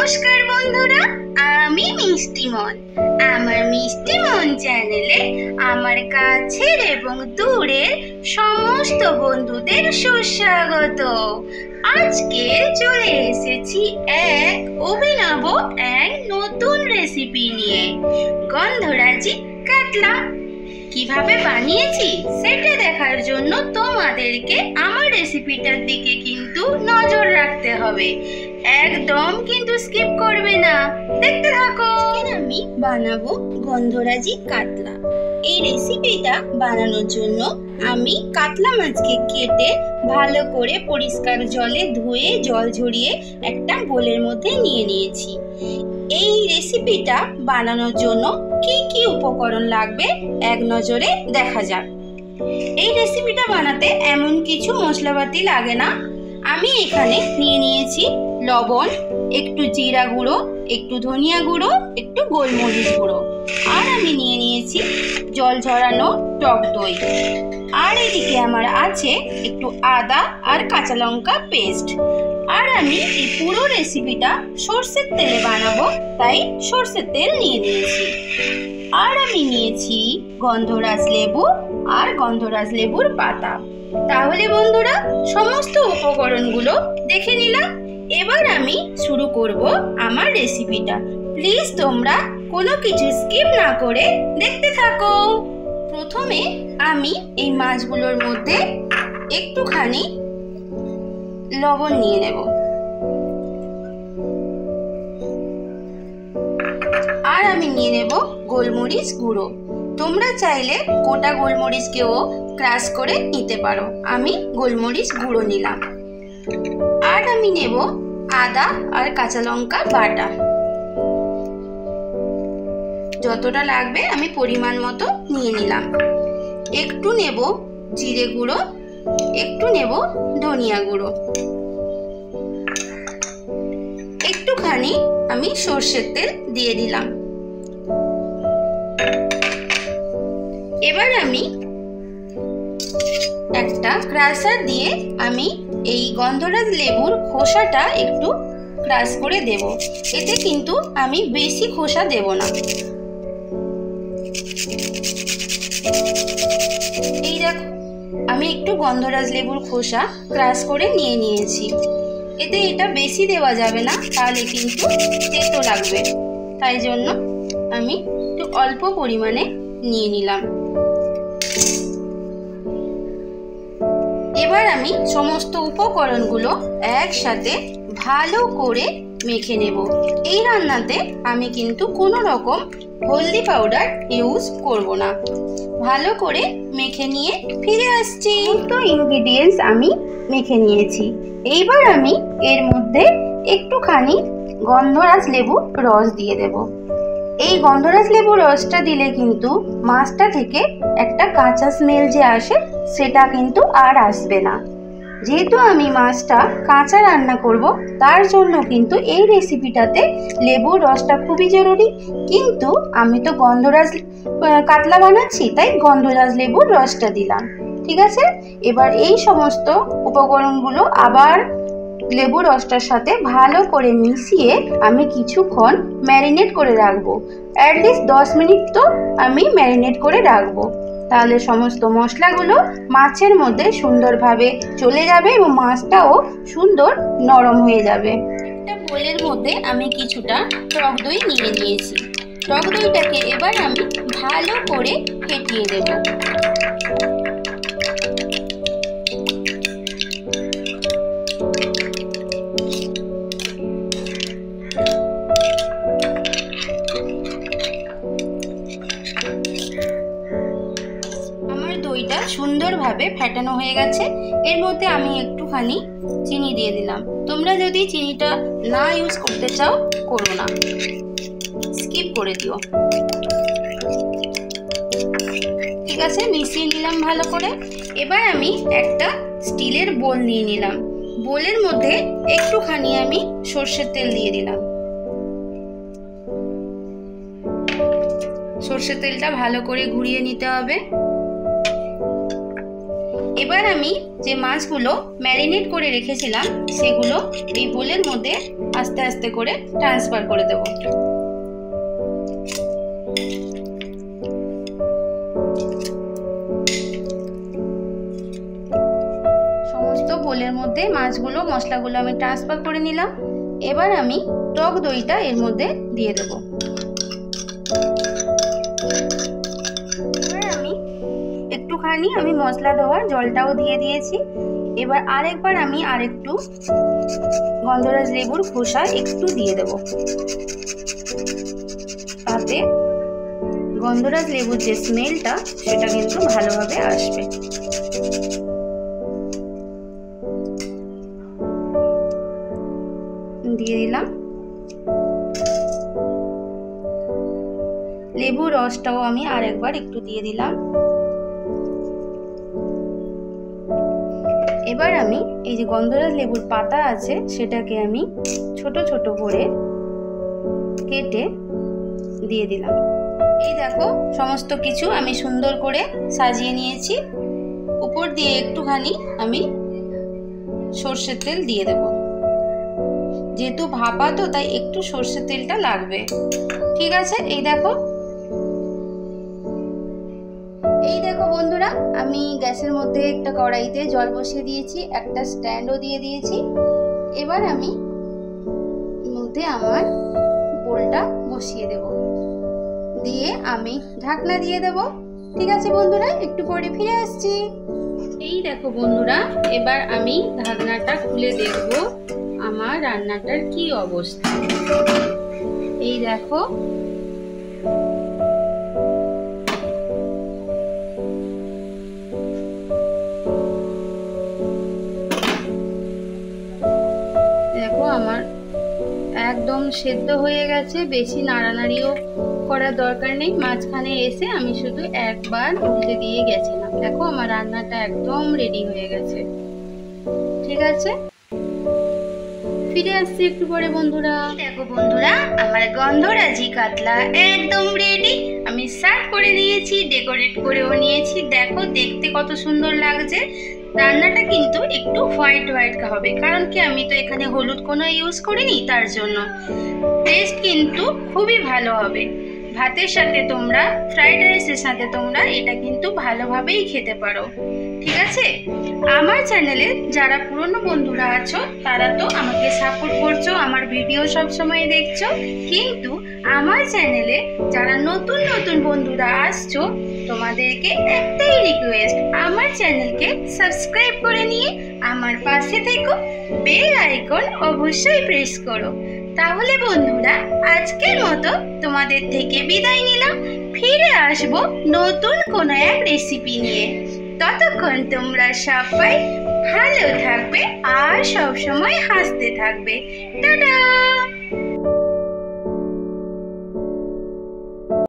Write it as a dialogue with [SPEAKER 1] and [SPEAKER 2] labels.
[SPEAKER 1] নমস্কার বন্ধুরা, আমি মিষ্টিমন। আমার মিষ্টিমন চ্যানেলে আমার কাছের এবং দূরের সমস্ত বন্ধুদের সুস্বাগত। আজকে চলে এসেছি এক অভিনব নতুন রেসিপি নিয়ে, গন্ধরাজি কাতলা। কিভাবে বানিয়েছি সেটা দেখার জন্য তোমাদেরকে আমার রেসিপিটার দিকে কিন্তু নজর রাখতে হবে, একদম কিন্তু স্কিপ করবে না, দেখতে থাকো। আমি বানাবো গন্ধরাজি কাতলা। এই রেসিপিটা বানানোর জন্য আমি কাতলা মাছকে কেটে ভালো করে পরিষ্কার জলে ধুয়ে জল ঝরিয়ে একটা বোলের মধ্যে নিয়ে নিয়েছি। এই রেসিপিটা বানানোর জন্য কি কি উপকরণ লাগবে এক নজরে দেখা যাক। এই রেসিপিটা বানাতে এমন কিছু মশলাপাতি লাগে না। আমি এখানে নিয়ে নিয়েছি লবণ, একটু জিরা গুঁড়ো, একটু ধনিয়া গুঁড়ো, একটু গোলমরিচ গুঁড়ো, আর আমি নিয়ে নিয়েছি জল ঝরানো টক দই। আর এদিকে আমার আছে একটু আদা আর কাঁচা লঙ্কা পেস্ট। আর আমি এই পুরো রেসিপিটা সর্ষের তেলে বানাবো, তাই সর্ষের তেল নিয়ে নিয়েছি। আর আমি নিয়েছি গন্ধরাজ লেবু আর গন্ধরাজ লেবুর পাতা। তাহলে বন্ধুরা সমস্ত উপকরণগুলো দেখে নিলাম। এবার আমি শুরু করব আমার রেসিপিটা। প্লিজ তোমরা কোনো কিছু স্কিপ না করে দেখতে থাকো। প্রথমে আমি এই মাছগুলোর মধ্যে একটুখানি লবণ নিয়ে নেব, আর আমি নিয়ে নেব গোলমরিচ গুঁড়ো। তোমরা চাইলে গোটা গোলমরিচকেও ক্রাশ করে নিতে পারো, আমি গোলমরিচ গুঁড়ো নিলাম। আর আমি নেব আদা আর কাঁচা লঙ্কা বাটা, যতটা লাগবে আমি পরিমাণ মতো নিয়ে নিলাম। একটু নেব জিরে গুঁড়ো, একটু নেব ধনিয়া গুঁড়ো, একটুখানি আমি সর্ষের তেল দিয়ে দিলাম। এবার আমি একটা ক্রাশার দিয়ে আমি এই গন্ধরাজ লেবুর খোসাটা একটু ক্রাশ করে দেব। এতে কিন্তু আমি বেশি খোসা দেব না। এই দেখো, আমি একটু গন্ধরাজ লেবুর খোসা ক্রাশ করে নিয়ে নিয়েছি। এতে এটা বেশি দেওয়া যাবে না, তাহলে কিন্তু তেতো লাগবে, তাই জন্য আমি একটু অল্প পরিমাণে নিয়ে নিলাম। এবার আমি সমস্ত উপকরণগুলো একসাথে ভালো করে মেখে নেব। এই রান্নাতে আমি কিন্তু কোনো রকম হলদি পাউডার ইউজ করব না। ভালো করে মেখে নিয়ে ফিরে আসছি। তো ইনগ্রিডিয়েন্টস আমি মেখে নিয়েছি। এইবার আমি এর মধ্যে একটুখানি গন্ধরাজ লেবুর রস দিয়ে দেব। এই গন্ধরাজ লেবুর রসটা দিলে কিন্তু মাছটা থেকে একটা কাঁচা স্মেল যে আসে সেটা কিন্তু আর আসবে না। যেহেতু আমি মাছটা কাঁচা রান্না করব, তার জন্য কিন্তু এই রেসিপিটাতে লেবুর রসটা খুবই জরুরি। কিন্তু আমি তো গন্ধরাজ কাতলা বানাচ্ছি, তাই গন্ধরাজ লেবুর রসটা দিলাম। ঠিক আছে, এবার এই সমস্ত উপকরণগুলো আবার লেবুর রসটার সাথে ভালো করে মিশিয়ে আমি কিছুক্ষণ ম্যারিনেট করে রাখবো। অ্যাটলিস্ট 10 মিনিট তো আমি ম্যারিনেট করে রাখবো, তাহলে সমস্ত মশলাগুলো মাছের মধ্যে সুন্দরভাবে চলে যাবে এবং মাছটাও সুন্দর নরম হয়ে যাবে। একটা বোলের মধ্যে আমি কিছুটা টক দই নিয়ে নিয়েছি। টক দইটাকে এবার আমি ভালো করে ফেটিয়ে দেব। দইটা সুন্দরভাবে ফেটানো হয়ে গেছে। এর মধ্যে আমি একটুখানি চিনি দিয়ে দিলাম। তোমরা যদি চিনিটা না ইউজ করতে চাও করো না, স্কিপ করে দিও। ঠিক আছে, মিশিয়ে নিলাম ভালো করে। এবার আমি একটা স্টিলের বোল নিয়ে নিলাম। বোলের মধ্যে একটুখানি আমি সর্ষের তেল দিয়ে দিলাম। সর্ষের তেলটা ভালো করে ঘুরিয়ে নিতে হবে। এবার আমি যে মাছগুলো ম্যারিনেট করে রেখেছিলাম সেগুলো এই বোলের মধ্যে আস্তে আস্তে করে ট্রান্সফার করে দেব। সমস্ত বোলের মধ্যে মাছগুলো মশলাগুলো আমি ট্রান্সফার করে নিলাম। এবার আমি টক দইটা এর মধ্যে দিয়ে দেব। এবার আমি একটুখানি মশলা দেওয়ার জলটাও দিয়ে দিয়েছি। এবার আরেকবার আমি আরেকটু গন্ধরাজ লেবুর খোসা একটু দিয়ে দেব, তাতে গন্ধরাজ লেবুর যে স্মেলটা সেটা কিন্তু ভালোভাবে আসবে। দিয়ে দিলাম। লেবুর রসটাও আমি আরেকবার একটু দিয়ে দিলাম। এবার আমি এই যে গন্ধরাজ লেবুর পাতা আছে সেটাকে আমি ছোট ছোট করে কেটে দিয়ে দিলাম। এই দেখো সমস্ত কিছু আমি সুন্দর করে সাজিয়ে নিয়েছি। উপর দিয়ে একটুখানি আমি সর্ষের তেল দিয়ে দেব, যেহেতু ভাপা তো তাই একটু সর্ষের তেলটা লাগবে। ঠিক আছে, এই দেখো বন্ধুরা, আমি গ্যাসের মধ্যে একটা কড়াইতে জল বসিয়ে দিয়েছি, একটা স্ট্যান্ডও দিয়ে দিয়েছি। এবার আমি মধ্যে আমার বোলটা বসিয়ে দেব, দিয়ে আমি ঢাকনা দিয়ে দেব। ঠিক আছে বন্ধুরা, একটু পরে ফিরে আসছি। এই দেখো বন্ধুরা, এবার আমি ঢাকনাটা খুলে দেখব আমার রান্নাটার কি অবস্থা। এই দেখো আমার একদম সেদ্ধ হয়ে গেছে, বেশি নাড়ানাড়িও করার দরকার নেই। মাঝখানে এসে আমি শুধু একবার উল্টে দিয়ে গেছিলাম। দেখো আমার রান্নাটা একদম রেডি হয়ে গেছে। ঠিক আছে, ফিরে আসছি একটু পরে বন্ধুরা। দেখো বন্ধুরা, আমার গন্ধরাজি কাতলা একদম রেডি। আমি সার্ভ করে নিয়েছি, ডেকোরেট করেও নিয়েছি। দেখো দেখতে কত সুন্দর লাগছে। রান্নাটা কিন্তু একটু হোয়াইট হবে, কারণ কি আমি তো এখানে হলুদ কোনো ইউজ করিনি, তার জন্য টেস্ট কিন্তু খুবই ভালো হবে। ভাতের সাথে তোমরা, ফ্রাইড রাইসের সাথে তোমরা এটা কিন্তু ভালোভাবেই খেতে পারো। ঠিক আছে, আমার চ্যানেলে যারা পুরনো বন্ধুরা আছো তারা তো আমাকে সাপোর্ট করছো, আমার ভিডিও সব সময় দেখছো। কিন্তু আমার চ্যানেলে যারা নতুন নতুন বন্ধুরা আসছো, তোমাদেরকে একটাই রিকোয়েস্ট, আমার চ্যানেলকে সাবস্ক্রাইব করে নিয়ে আমার পাশে থেকো, বেল আইকন অবশ্যই প্রেস করো। তাহলে বন্ধুরা, আজকের মতো তোমাদের থেকে বিদায় নিলাম। ফিরে আসবো নতুন কোনো এক রেসিপি নিয়ে। ততক্ষণ তোমরা সবাই ভালো থাকবে আর সব সময় হাসতে থাকবে। টাটা।